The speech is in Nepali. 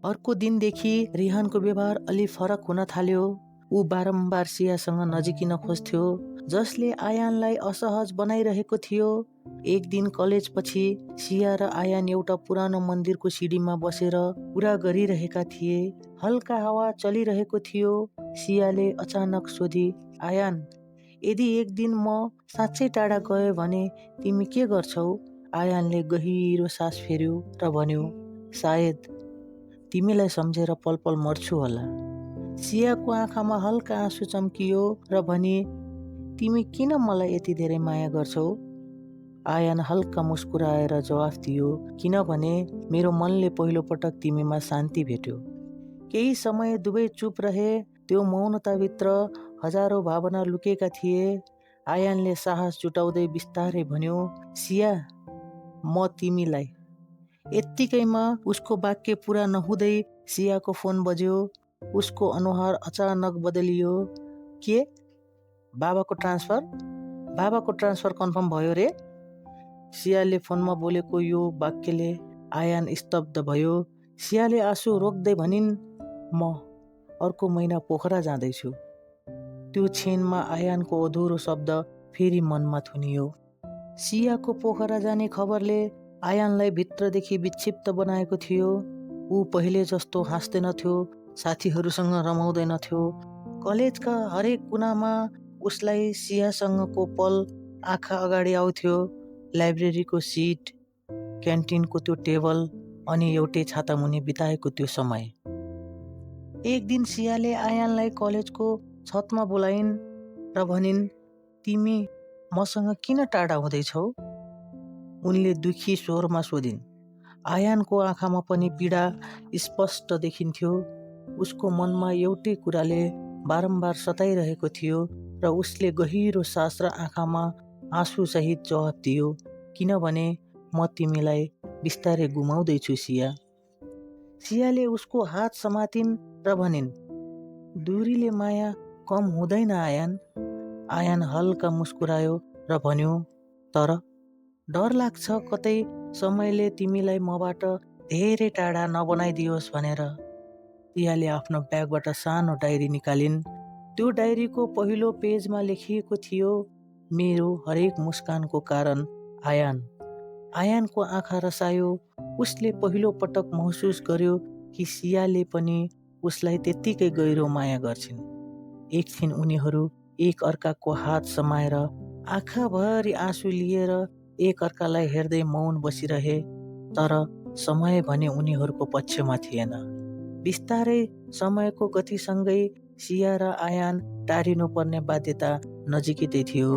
अर्को दिनदेखि रिहानको व्यवहार अलि फरक हुन थाल्यो। ऊ बारम्बार सियासँग नजिकिन खोज्थ्यो, जसले आयानलाई असहज बनाइरहेको थियो। एक दिन कलेजपछि सिया र आयान एउटा पुरानो मन्दिरको सिडीमा बसेर कुरा गरिरहेका थिए। हल्का हावा चलिरहेको थियो। सियाले अचानक सोधी, आयान, यदि एक दिन म साँच्चै टाढा गए भने तिमी के गर्छौ? आयानले गहिरो सास फेर्यो र भन्यो, सायद तिमीलाई सम्झेर पल पल मर्छु होला। सियाको आँखामा हल्का आँसु चम्कियो र भने, तिमी किन मलाई यति धेरै माया गर्छौ? आयान हल्का मुस्कुराएर जवाफ दियो, किनभने मेरो मनले पहिलो पटक तिमीमा शान्ति भेट्यो। केही समय दुवै चुप रहे। त्यो मौनताभित्र हजारौं भावना लुकेका थिए। आयानले साहस जुटाउँदै बिस्तारै भन्यो, सिया, म तिमीलाई। यत्तिकैमा उसको वाक्य पूरा नहुँदै सियाको फोन बज्यो। उसको अनुहार अचानक बदलियो। के? बाबाको ट्रान्सफर कन्फर्म भयो रे? सियाले फोनमा बोलेको यो वाक्यले आयान स्तब्ध भयो। सियाले आँसु रोक्दै भनिन्, म अर्को महिना पोखरा जाँदैछु। त्यो क्षणमा आयानको अधुरो शब्द फेरि मनमा थुनियो। सियाको पोखरा जाने खबरले आयानलाई भित्रदेखि विक्षिप्त बनाएको थियो। ऊ पहिले जस्तो हाँस्दैनथ्यो, साथीहरूसँग रमाउँदैनथ्यो। कलेजका हरेक कुनामा उसलाई सियासँगको पल आँखा अगाडि आउँथ्यो। लाइब्रेरीको सिट, क्यान्टिनको त्यो टेबल अनि एउटै छातामुनि बिताएको त्यो समय। एक दिन सियाले आयानलाई कलेजको छतमा बोलाइन् र भनिन्, तिमी मसँग किन टाढा हुँदैछौ? उनले दुखी स्वरमा सोधिन्। आयानको आँखामा पनि पीडा स्पष्ट देखिन्थ्यो। उसको मनमा एउटै कुराले बारम्बार सताइरहेको थियो र उसले गहिरो सास र आँखामा आँसु सहित जवाफ दियो, किनभने म तिमीलाई बिस्तारै गुमाउँदैछु सिया। सियाले उसको हात समातिन् र भनिन्, दूरीले माया कम हुँदैन आयान। आयान हल्का मुस्कुरायो र भन्यो, तर डर लाग्छ कतै समयले तिमीलाई मबाट धेरै टाढा नबनाइदियोस् भनेर। सियाले आफ्नो ब्यागबाट सानो डायरी निकालिन्। त्यो डायरीको पहिलो पेजमा लेखिएको थियो, मेरो हरेक मुस्कानको कारण आयान। आयानको आँखा रसायो। उसले पहिलो पटक महसुस गर्यो कि सियाले पनि उसलाई त्यत्तिकै गहिरो माया गर्छिन्। एकछिन उनीहरू एक अर्काको हात समाएर आँखाभरि आँसु लिएर एक अर्कालाई हेर्दै मौन बसिरहे। तर समय भने उनीहरूको पक्षमा थिएन। बिस्तारै समयको गतिसँगै सिया र आयान टाढिनुपर्ने बाध्यता नजिकै थियो।